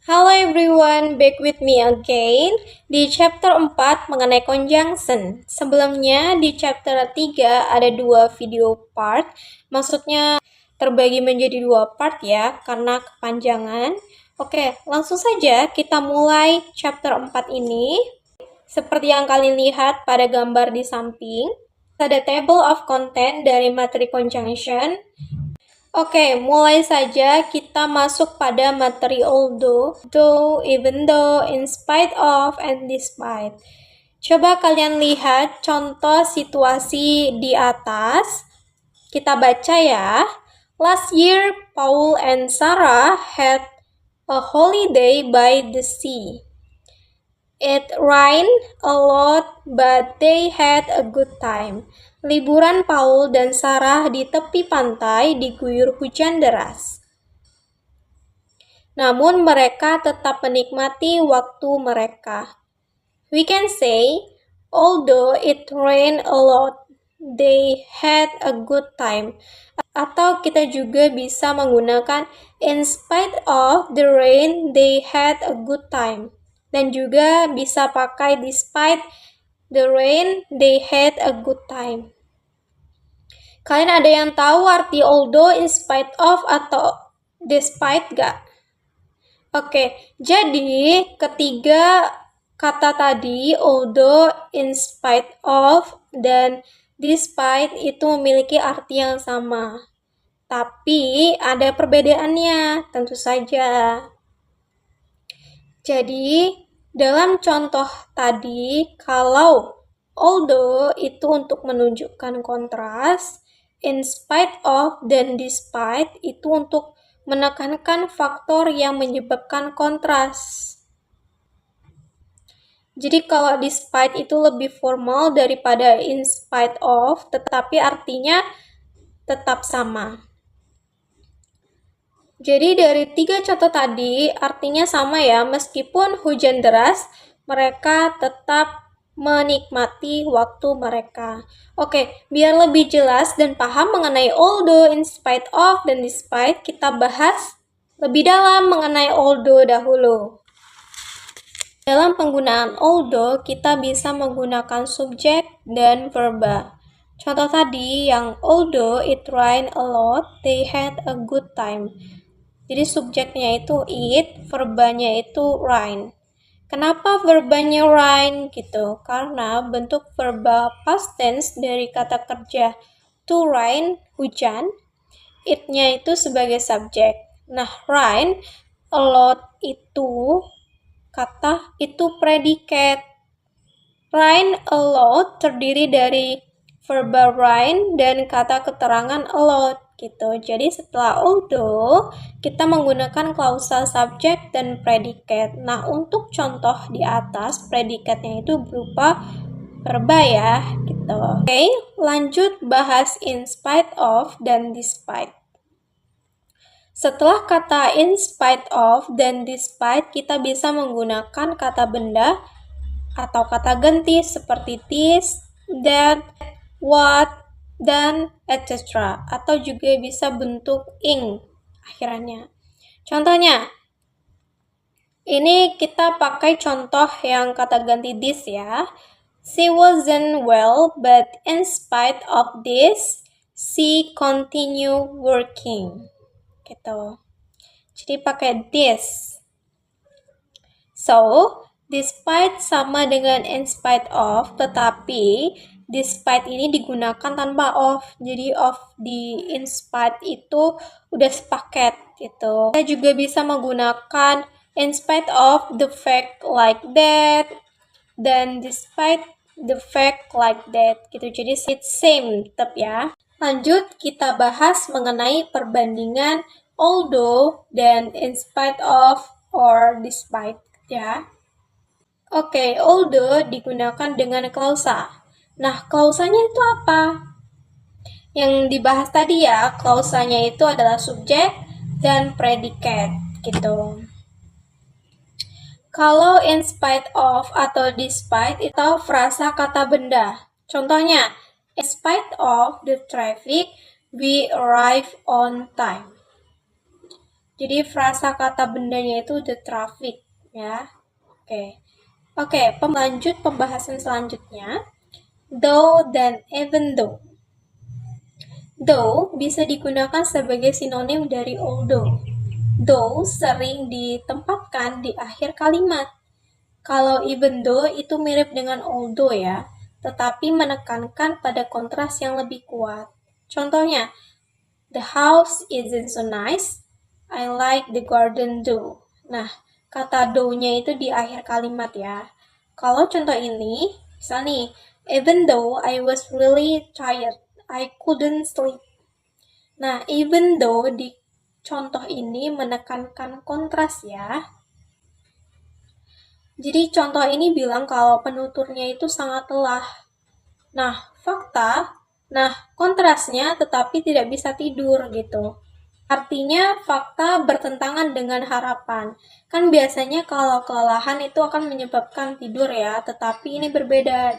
Halo everyone, back with me again di chapter 4 mengenai conjunction. Sebelumnya di chapter 3 ada dua video part, maksudnya terbagi menjadi dua part ya, karena kepanjangan. Oke, langsung saja kita mulai chapter 4 ini. Seperti yang kalian lihat pada gambar di samping, ada table of content dari materi conjunction. Oke, mulai saja kita masuk pada materi although, though, even though, in spite of, and despite. Coba kalian lihat contoh situasi di atas. Kita baca ya. Last year, Paul and Sarah had a holiday by the sea. It rained a lot, but they had a good time. Liburan Paul dan Sarah di tepi pantai diguyur hujan deras. Namun mereka tetap menikmati waktu mereka. We can say, although it rained a lot, they had a good time. Atau kita juga bisa menggunakan in spite of the rain, they had a good time. Dan juga bisa pakai despite the rain, they had a good time. Kalian ada yang tahu arti although, in spite of, atau despite gak? Oke, jadi ketiga kata tadi, although, in spite of, dan despite itu memiliki arti yang sama. Tapi ada perbedaannya, tentu saja. Jadi, dalam contoh tadi, kalau although itu untuk menunjukkan kontras, in spite of dan despite itu untuk menekankan faktor yang menyebabkan kontras. Jadi kalau despite itu lebih formal daripada in spite of, tetapi artinya tetap sama. Jadi dari tiga contoh tadi artinya sama ya, meskipun hujan deras, mereka tetap menikmati waktu mereka. Oke, biar lebih jelas dan paham mengenai although, in spite of, dan despite, kita bahas lebih dalam mengenai although dahulu. Dalam penggunaan although, kita bisa menggunakan subjek dan verba. Contoh tadi yang although it rained a lot, they had a good time. Jadi subjeknya itu it, verbanya itu rain. Kenapa verbanya rain gitu? Karena bentuk verba past tense dari kata kerja to rain, hujan, it-nya itu sebagai subjek. Nah, rain, a lot itu kata itu predikat. Rain a lot terdiri dari verba rain dan kata keterangan a lot gitu. Jadi setelah although kita menggunakan klausa subjek dan predikat. Nah, untuk contoh di atas predikatnya itu berupa verba ya gitu. Oke, lanjut bahas in spite of dan despite. Setelah kata in spite of dan despite, kita bisa menggunakan kata benda atau kata ganti seperti this, that, what, dan etc. Atau juga bisa bentuk ing akhirannya. Contohnya, ini kita pakai contoh yang kata ganti this ya. She wasn't well, but in spite of this, she continued working. Gitu. Jadi pakai this. So, despite sama dengan in spite of, tetapi despite ini digunakan tanpa of. Jadi of di in spite itu udah sepaket gitu. Kita juga bisa menggunakan in spite of the fact like that dan despite the fact like that gitu. Jadi it's same tetap ya. Lanjut kita bahas mengenai perbandingan although dan in spite of or despite ya. Oke, although digunakan dengan klausa. Nah, klausanya itu apa? Yang dibahas tadi ya, klausanya itu adalah subjek dan predikat gitu. Kalau in spite of atau despite itu frasa kata benda. Contohnya, in spite of the traffic, we arrive on time. Jadi frasa kata bendanya itu the traffic ya. Oke. Oke, lanjut pembahasan selanjutnya. Though dan even though. Though bisa digunakan sebagai sinonim dari although. Though sering ditempatkan di akhir kalimat. Kalau even though itu mirip dengan although ya, tetapi menekankan pada kontras yang lebih kuat. Contohnya, the house isn't so nice. I like the garden though. Nah, kata though-nya itu di akhir kalimat ya. Kalau contoh ini, misal nih, even though I was really tired, I couldn't sleep. Nah, even though di contoh ini menekankan kontras ya. Jadi contoh ini bilang kalau penuturnya itu sangat lelah. Nah, fakta, kontrasnya tetapi tidak bisa tidur gitu. Artinya fakta bertentangan dengan harapan. Kan biasanya kalau kelelahan itu akan menyebabkan tidur ya, tetapi ini berbeda.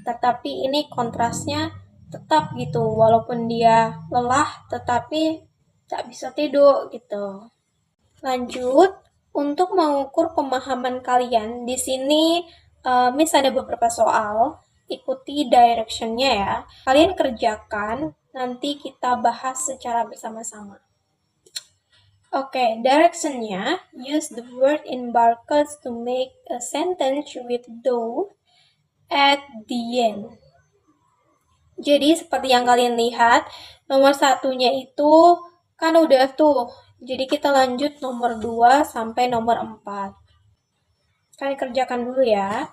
Tetapi ini kontrasnya tetap gitu, walaupun dia lelah tetapi tak bisa tidur gitu. Lanjut, untuk mengukur pemahaman kalian, di sini Miss ada beberapa soal, ikuti direction-nya ya. Kalian kerjakan, nanti kita bahas secara bersama-sama. Oke, direction-nya, use the word in brackets to make a sentence with though at the end. Jadi seperti yang kalian lihat, nomor satunya itu kan udah tuh. Jadi kita lanjut nomor 2 sampai nomor 4. Kalian kerjakan dulu ya.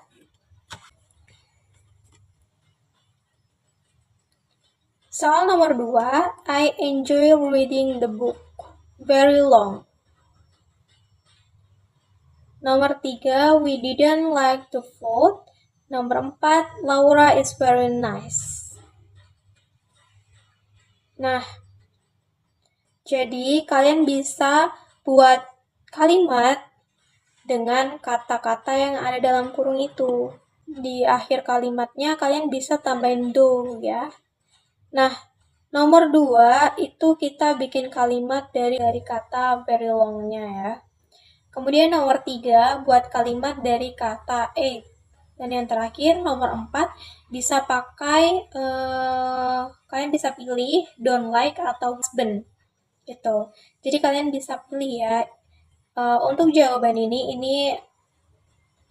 Soal nomor 2, I enjoy reading the book. Very long. Nomor 3, we didn't like to vote. Nomor 4, Laura is very nice. Nah, jadi kalian bisa buat kalimat dengan kata-kata yang ada dalam kurung itu. Di akhir kalimatnya kalian bisa tambahin do ya. Nah, nomor 2 itu kita bikin kalimat dari kata very long-nya ya. Kemudian nomor 3 buat kalimat dari kata it. Dan yang terakhir nomor 4 bisa pakai kalian bisa pilih don't like atau husband gitu. Jadi kalian bisa pilih ya. Untuk jawaban ini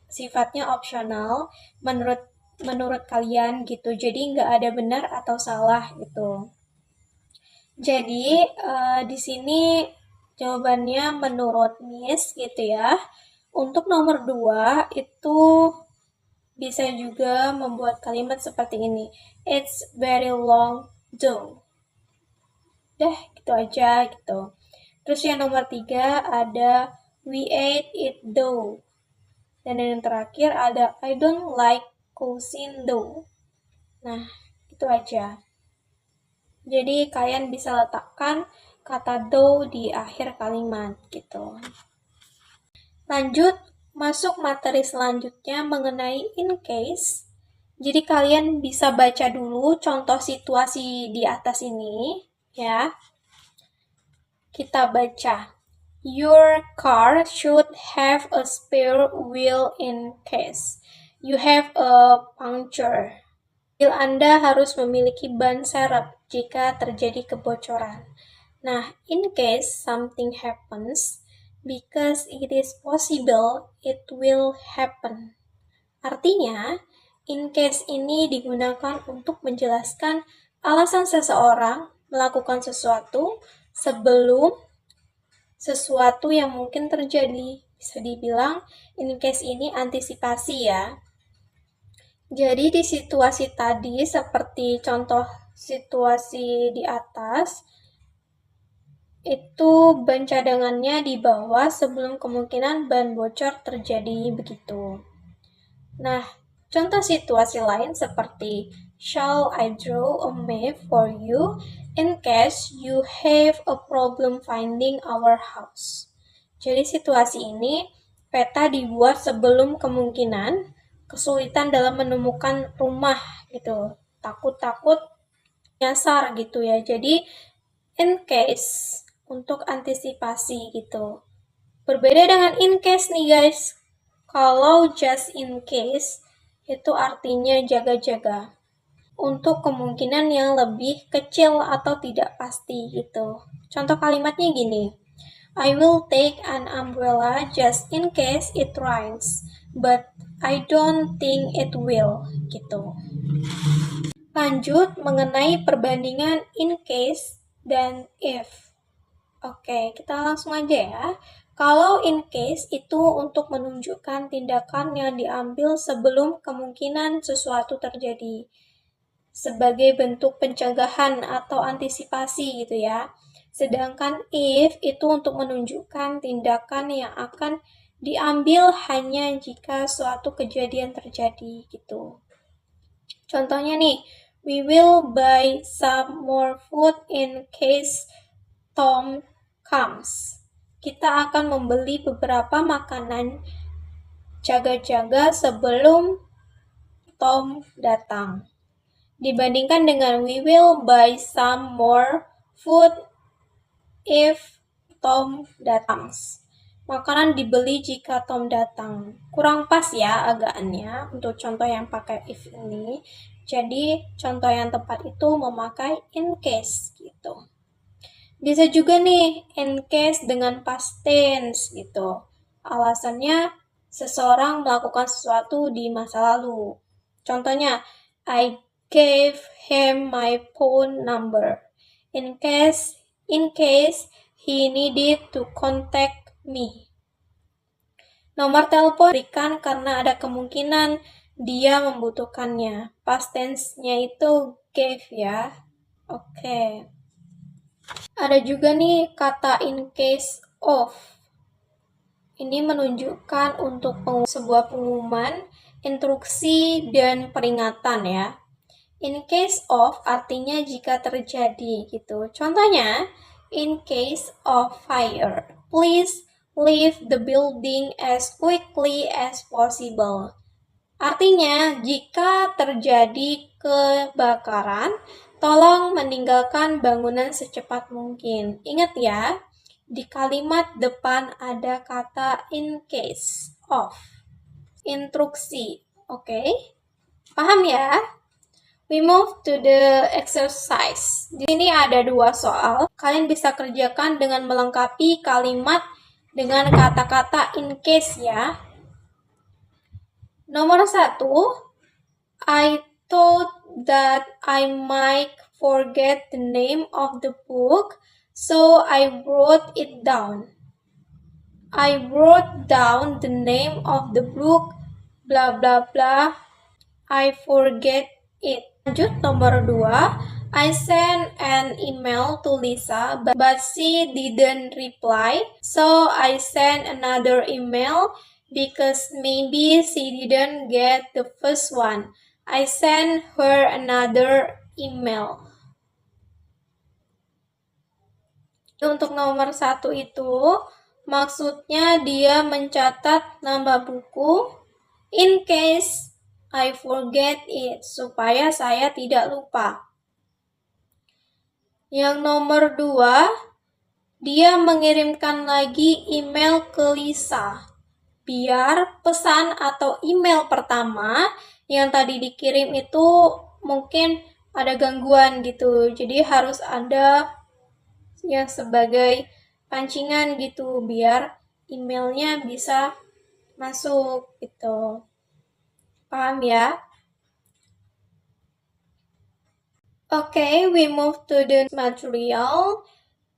sifatnya opsional menurut kalian gitu. Jadi nggak ada benar atau salah gitu. Jadi di sini jawabannya menurut Miss gitu ya. Untuk nomor 2 itu bisa juga membuat kalimat seperti ini. It's very long though. Gitu aja gitu. Terus yang nomor 3 ada we ate it though. Dan yang terakhir ada I don't like cuisine though. Nah, itu aja. Jadi kalian bisa letakkan kata though di akhir kalimat gitu. Lanjut, masuk materi selanjutnya mengenai in case. Jadi kalian bisa baca dulu contoh situasi di atas ini ya. Kita baca. Your car should have a spare wheel in case you have a puncture. Mobil Anda harus memiliki ban serep jika terjadi kebocoran. Nah, in case something happens, because it is possible it will happen. Artinya, in case ini digunakan untuk menjelaskan alasan seseorang melakukan sesuatu sebelum sesuatu yang mungkin terjadi. Bisa dibilang, in case ini antisipasi ya. Jadi di situasi tadi, seperti contoh situasi di atas, itu ban cadangannya di bawah sebelum kemungkinan ban bocor terjadi begitu. Nah, contoh situasi lain seperti shall I draw a map for you in case you have a problem finding our house. Jadi situasi ini peta dibuat sebelum kemungkinan kesulitan dalam menemukan rumah gitu. Takut-takut nyasar gitu ya. Jadi in case untuk antisipasi gitu. Berbeda dengan in case nih guys. Kalau just in case itu artinya jaga-jaga untuk kemungkinan yang lebih kecil atau tidak pasti gitu. Contoh kalimatnya gini. I will take an umbrella just in case it rains, but I don't think it will gitu. Lanjut mengenai perbandingan in case dan if. Oke, kita langsung aja ya. Kalau in case itu untuk menunjukkan tindakan yang diambil sebelum kemungkinan sesuatu terjadi sebagai bentuk pencegahan atau antisipasi gitu ya. Sedangkan if itu untuk menunjukkan tindakan yang akan diambil hanya jika suatu kejadian terjadi gitu. Contohnya nih, we will buy some more food in case Tom comes. Kita akan membeli beberapa makanan jaga-jaga sebelum Tom datang. Dibandingkan dengan we will buy some more food if Tom datang. Makanan dibeli jika Tom datang. Kurang pas ya agaknya untuk contoh yang pakai if ini. Jadi contoh yang tepat itu memakai in case gitu. Bisa juga nih in case dengan past tense gitu. Alasannya seseorang melakukan sesuatu di masa lalu. Contohnya, I gave him my phone number in case he needed to contact me. Nomor telepon diberikan karena ada kemungkinan dia membutuhkannya. Past tense-nya itu gave ya. Oke. Ada juga nih kata in case of. Ini menunjukkan untuk sebuah pengumuman, instruksi, dan peringatan ya. In case of artinya jika terjadi gitu. Contohnya, in case of fire, please leave the building as quickly as possible. Artinya, jika terjadi kebakaran, tolong meninggalkan bangunan secepat mungkin. Ingat ya, di kalimat depan ada kata in case of. Instruksi, oke? Paham ya? We move to the exercise. Di sini ada 2 soal. Kalian bisa kerjakan dengan melengkapi kalimat dengan kata-kata in case ya. Nomor 1, I thought that I might forget the name of the book, so I wrote it down. I wrote down the name of the book, blah blah blah. I forget it. Lanjut nomor 2, I sent an email to Lisa, but she didn't reply, so I sent another email because maybe she didn't get the first one. I sent her another email. Untuk nomor 1 itu, maksudnya dia mencatat nama buku in case I forget it, supaya saya tidak lupa. Yang nomor 2, dia mengirimkan lagi email ke Lisa. Biar pesan atau email pertama yang tadi dikirim itu mungkin ada gangguan gitu. Jadi harus ada yang sebagai pancingan gitu biar emailnya bisa masuk gitu. Paham ya? Okay, we move to the material.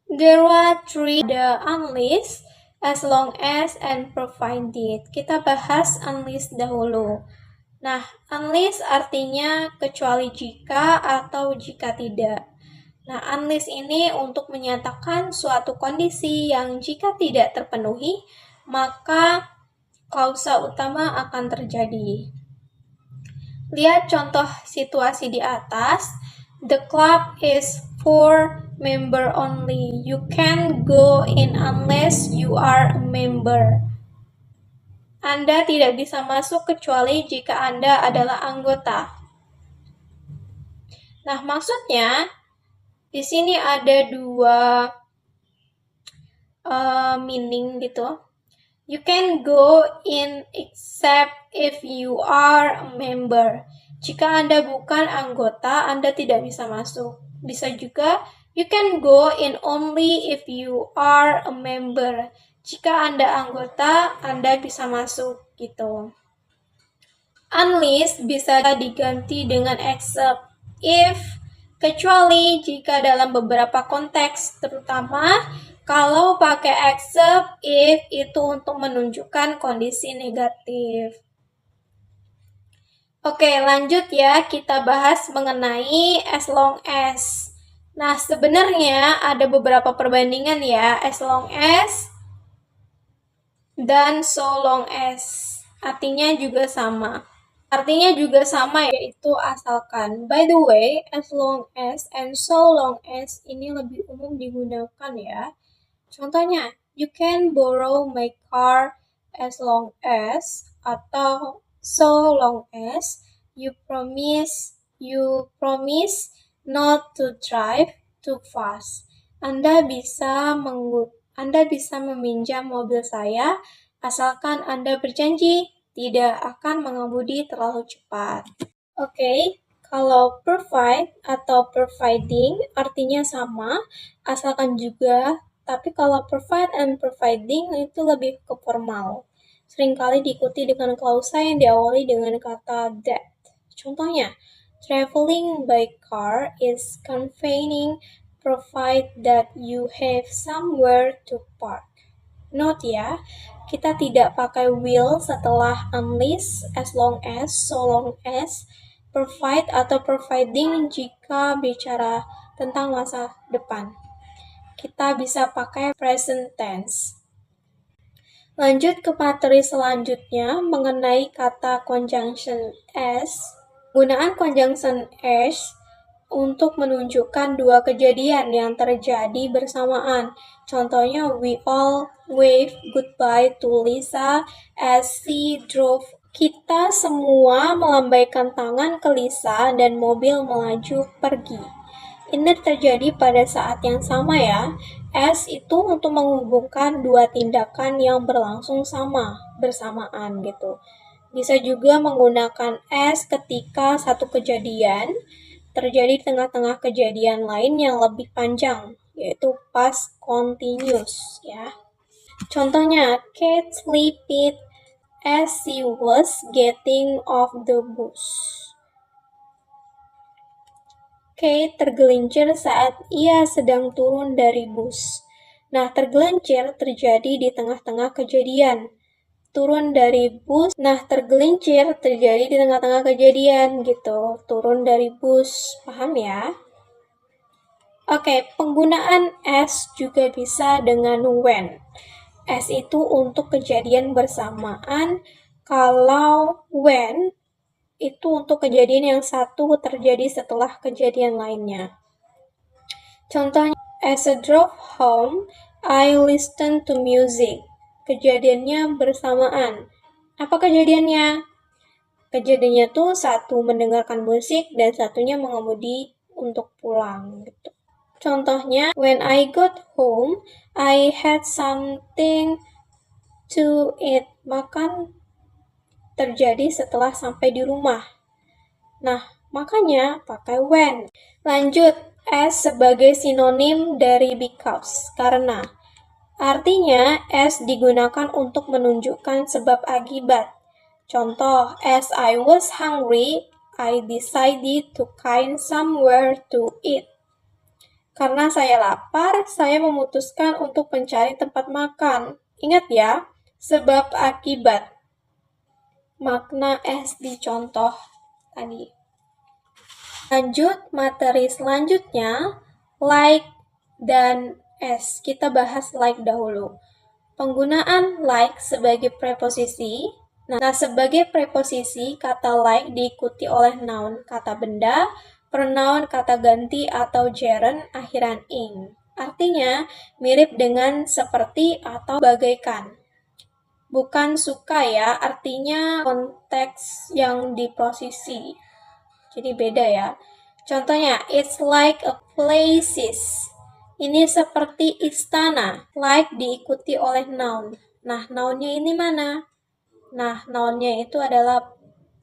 There are 3 the unlist as long as and provided. Kita bahas unlist dahulu. Nah, unlist artinya kecuali jika atau jika tidak. Nah, unlist ini untuk menyatakan suatu kondisi yang jika tidak terpenuhi, maka klausa utama akan terjadi. Lihat contoh situasi di atas. The club is for member only. You can't go in unless you are a member. Anda tidak bisa masuk kecuali jika Anda adalah anggota. Nah, maksudnya di sini ada 2 meaning gitu. You can go in except if you are a member. Jika Anda bukan anggota, Anda tidak bisa masuk. Bisa juga, you can go in only if you are a member. Jika Anda anggota, Anda bisa masuk gitu. Unless bisa diganti dengan except if, kecuali jika dalam beberapa konteks, terutama kalau pakai except if itu untuk menunjukkan kondisi negatif. Oke, lanjut ya, kita bahas mengenai as long as. Nah, sebenarnya ada beberapa perbandingan ya, as long as dan so long as. Artinya juga sama. Yaitu asalkan. By the way, as long as and so long as ini lebih umum digunakan ya. Contohnya, you can borrow my car as long as, atau so long as you promise not to drive too fast. Anda bisa meminjam mobil saya asalkan Anda berjanji tidak akan mengemudi terlalu cepat. Oke, kalau provide atau providing artinya sama, asalkan juga, tapi kalau provide and providing itu lebih ke formal. Seringkali diikuti dengan klausa yang diawali dengan kata that. Contohnya, traveling by car is convenient provided that you have somewhere to park. Note ya, kita tidak pakai will setelah unless, as long as, so long as, provide atau providing jika bicara tentang masa depan. Kita bisa pakai present tense. Lanjut ke materi selanjutnya mengenai kata conjunction as. Penggunaan conjunction as untuk menunjukkan dua kejadian yang terjadi bersamaan. Contohnya, we all wave goodbye to Lisa as she drove. Kita semua melambaikan tangan ke Lisa dan mobil melaju pergi. Ini terjadi pada saat yang sama ya. As itu untuk menghubungkan dua tindakan yang berlangsung bersamaan gitu. Bisa juga menggunakan as ketika satu kejadian terjadi di tengah-tengah kejadian lain yang lebih panjang, yaitu past continuous ya. Contohnya, Kate slept as she was getting off the bus. Kate tergelincir saat ia sedang turun dari bus. Nah, tergelincir terjadi di tengah-tengah kejadian. Turun dari bus, tergelincir terjadi di tengah-tengah kejadian gitu. Turun dari bus, paham ya? Oke, penggunaan as juga bisa dengan when. As itu untuk kejadian bersamaan, kalau when itu untuk kejadian yang satu terjadi setelah kejadian lainnya. Contohnya, as I drove home, I listened to music. Kejadiannya bersamaan. Apa kejadiannya? Kejadiannya tuh satu mendengarkan musik dan satunya mengemudi untuk pulang gitu. Contohnya, when I got home, I had something to eat. Makan terjadi setelah sampai di rumah. Nah, makanya pakai when. Lanjut, as sebagai sinonim dari because, karena. Artinya, as digunakan untuk menunjukkan sebab akibat. Contoh, as I was hungry, I decided to find somewhere to eat. Karena saya lapar, saya memutuskan untuk mencari tempat makan. Ingat ya, sebab akibat. Makna as di contoh tadi. Lanjut, materi selanjutnya, like dan as. Kita bahas like dahulu. Penggunaan like sebagai preposisi. Nah, sebagai preposisi, kata like diikuti oleh noun, kata benda, pronoun, kata ganti, atau gerund akhiran ing. Artinya, mirip dengan seperti atau bagaikan. Bukan suka ya, artinya konteks yang di posisi. Jadi beda ya. Contohnya, it's like a places. Ini seperti istana. Like diikuti oleh noun. Nah, nounnya ini mana? Nah, nounnya itu adalah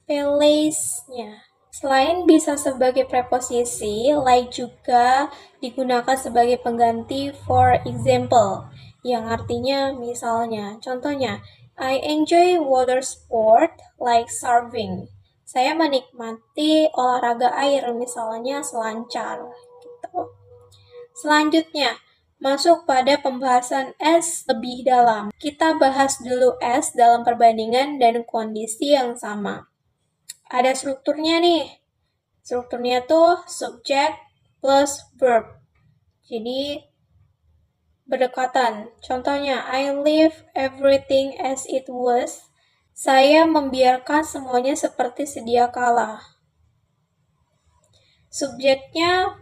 place-nya. Selain bisa sebagai preposisi, like juga digunakan sebagai pengganti for example, yang artinya misalnya. Contohnya, I enjoy water sport like surfing. Saya menikmati olahraga air, misalnya selancar. Gitu. Selanjutnya, masuk pada pembahasan S lebih dalam. Kita bahas dulu S dalam perbandingan dan kondisi yang sama. Ada strukturnya nih. Strukturnya tuh subject plus verb. Jadi berdekatan. Contohnya, I leave everything as it was. Saya membiarkan semuanya seperti sedia kala. Subjeknya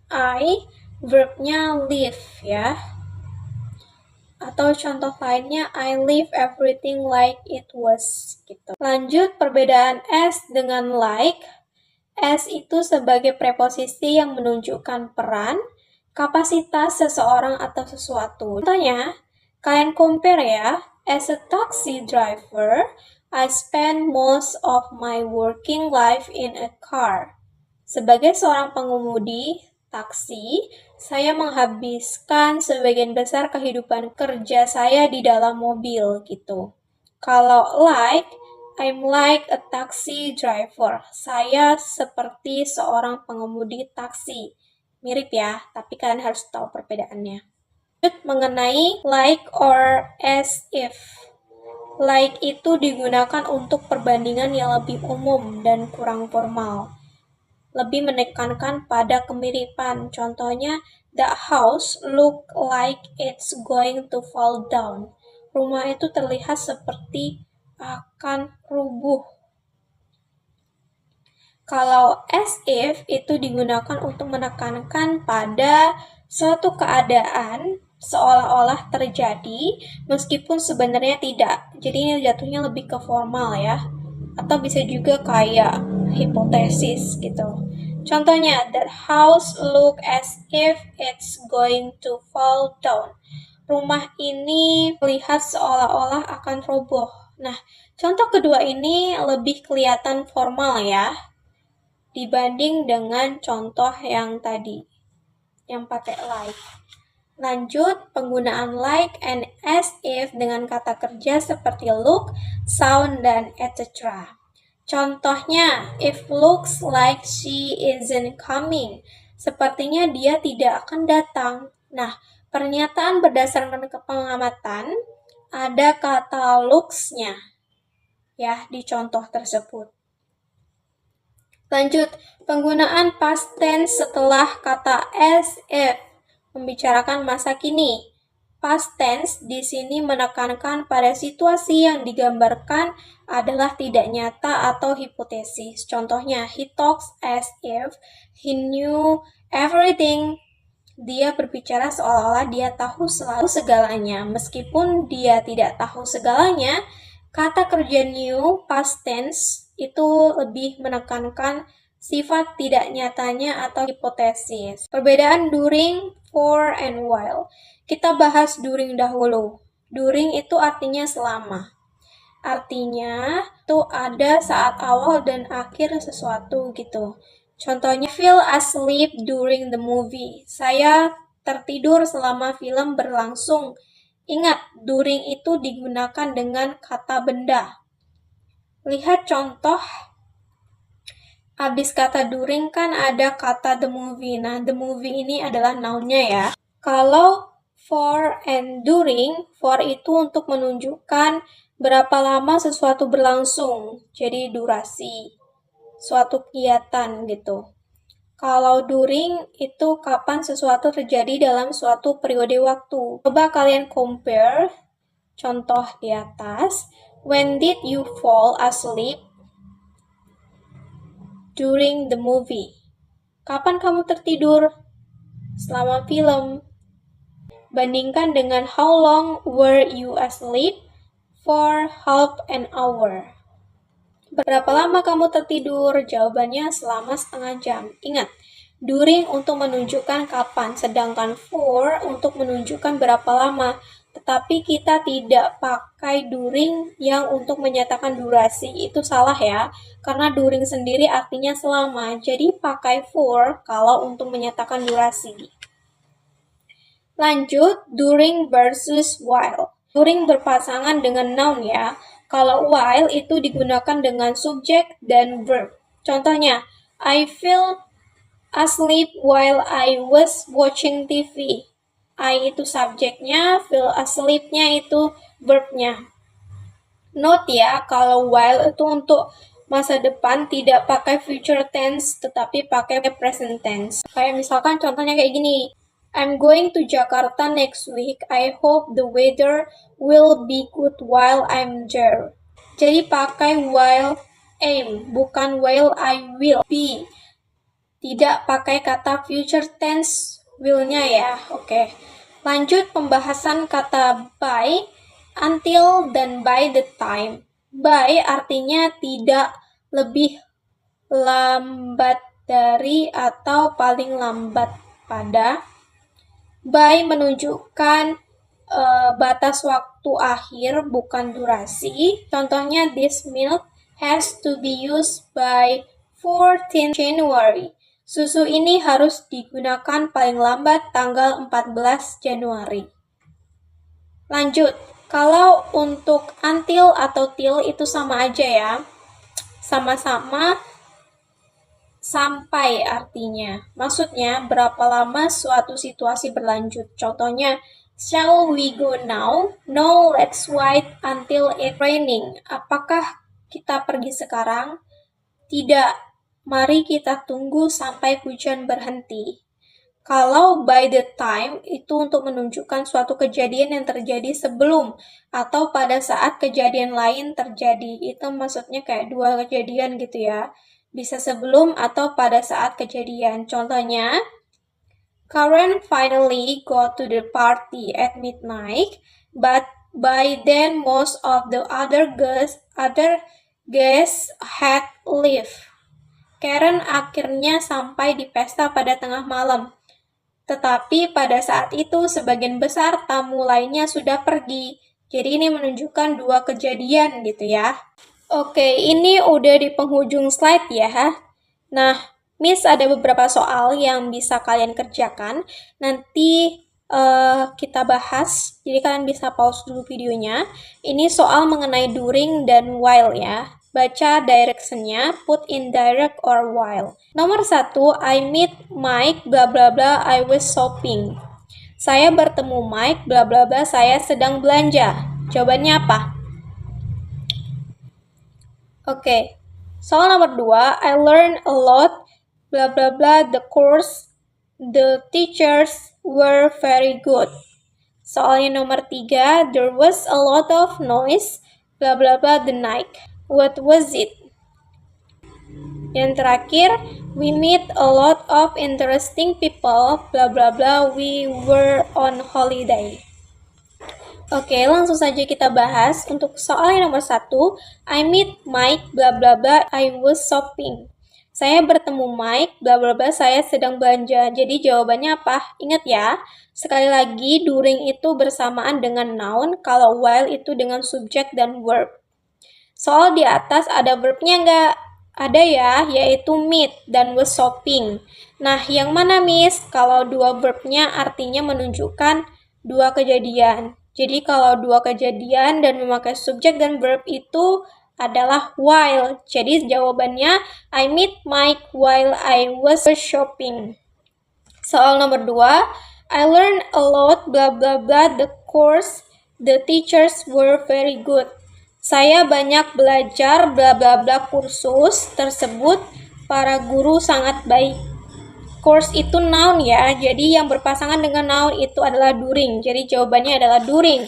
I, verbnya live ya. Atau contoh lainnya, I leave everything like it was. Gitu. Lanjut, perbedaan S dengan like. S itu sebagai preposisi yang menunjukkan peran, kapasitas seseorang atau sesuatu. Contohnya, kalian compare ya. As a taxi driver, I spend most of my working life in a car. Sebagai seorang pengemudi taksi, saya menghabiskan sebagian besar kehidupan kerja saya di dalam mobil gitu. Kalau like, I'm like a taxi driver. Saya seperti seorang pengemudi taksi. Mirip ya, tapi kalian harus tahu perbedaannya. Mengenai like or as if. Like itu digunakan untuk perbandingan yang lebih umum dan kurang formal. Lebih menekankan pada kemiripan. Contohnya, the house look like it's going to fall down. Rumah itu terlihat seperti akan rubuh. Kalau as if itu digunakan untuk menekankan pada suatu keadaan seolah-olah terjadi meskipun sebenarnya tidak. Jadi ini jatuhnya lebih ke formal ya. Atau bisa juga kayak hipotesis gitu. Contohnya, that house look as if it's going to fall down. Rumah ini terlihat seolah-olah akan roboh. Nah, contoh kedua ini lebih kelihatan formal ya, dibanding dengan contoh yang tadi, yang pakai like. Lanjut, penggunaan like and as if dengan kata kerja seperti look, sound, dan etc. Contohnya, if looks like she isn't coming, sepertinya dia tidak akan datang. Nah, pernyataan berdasarkan pengamatan, ada kata looks-nya ya di contoh tersebut. Lanjut, penggunaan past tense setelah kata as if, membicarakan masa kini. Past tense di sini menekankan pada situasi yang digambarkan adalah tidak nyata atau hipotesis. Contohnya, he talks as if he knew everything. Dia berbicara seolah-olah dia tahu selalu segalanya. Meskipun dia tidak tahu segalanya, kata kerja knew past tense itu lebih menekankan sifat tidak nyatanya atau hipotesis. Perbedaan during, for, and while. Kita bahas during dahulu. During itu artinya selama. Artinya itu ada saat awal dan akhir sesuatu gitu. Contohnya, feel asleep during the movie. Saya tertidur selama film berlangsung. Ingat, during itu digunakan dengan kata benda. Lihat contoh, abis kata during kan ada kata the movie. Nah, the movie ini adalah noun-nya ya. Kalau for and during, for itu untuk menunjukkan berapa lama sesuatu berlangsung, jadi durasi suatu kegiatan gitu. Kalau during itu kapan sesuatu terjadi dalam suatu periode waktu. Coba kalian compare contoh di atas. When did you fall asleep during the movie? Kapan kamu tertidur selama film? Bandingkan dengan how long were you asleep? For half an hour. Berapa lama kamu tertidur? Jawabannya selama setengah jam. Ingat, During untuk menunjukkan kapan, sedangkan for untuk menunjukkan berapa lama. Tetapi kita tidak pakai during yang untuk menyatakan durasi. Itu salah ya, karena during sendiri artinya selama. Jadi pakai for kalau untuk menyatakan durasi. Lanjut, during versus while. During berpasangan dengan noun ya. Kalau while itu digunakan dengan subjek dan verb. Contohnya, I feel asleep while I was watching TV. I itu subjeknya, feel asleep-nya itu verbnya. Note ya, kalau while itu untuk masa depan tidak pakai future tense, tetapi pakai present tense. Kayak misalkan contohnya kayak gini, I'm going to Jakarta next week. I hope the weather will be good while I'm there. Jadi pakai while aim, bukan while I will be. Tidak pakai kata future tense will-nya ya. Oke. Lanjut pembahasan kata by, until, dan by the time. By artinya tidak lebih lambat dari atau paling lambat pada. By menunjukkan batas waktu akhir, bukan durasi. Contohnya, this milk has to be used by 14 January. Susu ini harus digunakan paling lambat tanggal 14 Januari. Lanjut, kalau untuk until atau till itu sama aja ya. Sama-sama sampai artinya. Maksudnya, berapa lama suatu situasi berlanjut. Contohnya, shall we go now? No, let's wait until it's raining. Apakah kita pergi sekarang? Tidak. Mari kita tunggu sampai hujan berhenti. Kalau by the time itu untuk menunjukkan suatu kejadian yang terjadi sebelum atau pada saat kejadian lain terjadi. Itu maksudnya kayak dua kejadian gitu ya. Bisa sebelum atau pada saat kejadian. Contohnya, Karen finally got to the party at midnight, but by then most of the other guests had left. Karen akhirnya sampai di pesta pada tengah malam. Tetapi pada saat itu sebagian besar tamu lainnya sudah pergi. Jadi ini menunjukkan dua kejadian gitu ya. Oke, ini udah di penghujung slide ya. Nah, Miss ada beberapa soal yang bisa kalian kerjakan. Nanti kita bahas, jadi kalian bisa pause dulu videonya. Ini soal mengenai during dan while ya. Baca direction-nya, put in direct or while. Nomor 1, I meet Mike, bla bla bla, I was shopping. Saya bertemu Mike, bla bla bla, saya sedang belanja. Jawabannya apa? Oke. Soal nomor 2, I learned a lot, bla bla bla, the course, the teachers were very good. Soalnya nomor 3, there was a lot of noise, bla bla bla, the night. What was it? Yang terakhir, we meet a lot of interesting people, bla bla bla, we were on holiday. Oke, langsung saja kita bahas. Untuk soal yang nomor 1, I meet Mike, bla bla bla, I was shopping. Saya bertemu Mike, bla bla bla, saya sedang belanja. Jadi jawabannya apa? Ingat ya, sekali lagi during itu bersamaan dengan noun, kalau while itu dengan subjek dan verb. Soal di atas ada verbnya nggak? Ada ya, yaitu meet dan was shopping. Nah, yang mana Miss? Kalau dua verbnya artinya menunjukkan dua kejadian. Jadi kalau dua kejadian dan memakai subjek dan verb itu adalah while. Jadi jawabannya I meet Mike while I was shopping. Soal nomor 2, I learned a lot bla bla bla, the course, the teachers were very good. Saya banyak belajar bla bla bla kursus tersebut, para guru sangat baik. Course itu noun ya, jadi yang berpasangan dengan noun itu adalah during. Jadi jawabannya adalah during.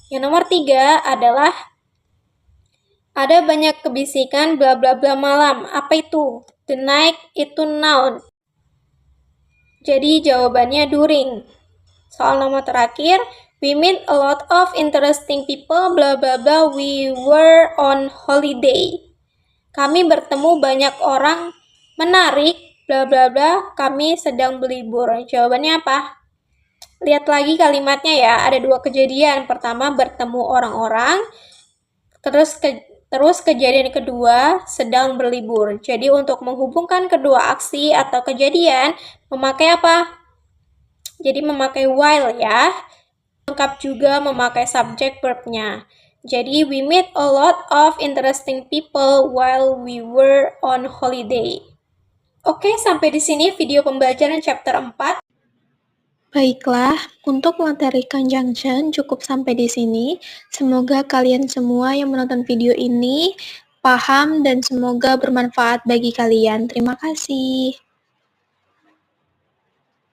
Yang nomor 3 adalah ada banyak kebisikan bla bla bla malam. Apa itu? The night itu noun. Jadi jawabannya during. Soal nomor terakhir, we meet a lot of interesting people, bla bla bla, we were on holiday. Kami bertemu banyak orang menarik, bla bla bla, kami sedang berlibur. Jawabannya apa? Lihat lagi kalimatnya ya, ada dua kejadian. Pertama, bertemu orang-orang, terus kejadian kedua, sedang berlibur. Jadi untuk menghubungkan kedua aksi atau kejadian, memakai apa? Jadi memakai while ya. Lengkap juga memakai subject verb-nya. Jadi we meet a lot of interesting people while we were on holiday. Oke, sampai di sini video pembelajaran chapter 4. Baiklah, untuk materi conjunction cukup sampai di sini. Semoga kalian semua yang menonton video ini paham dan semoga bermanfaat bagi kalian. Terima kasih.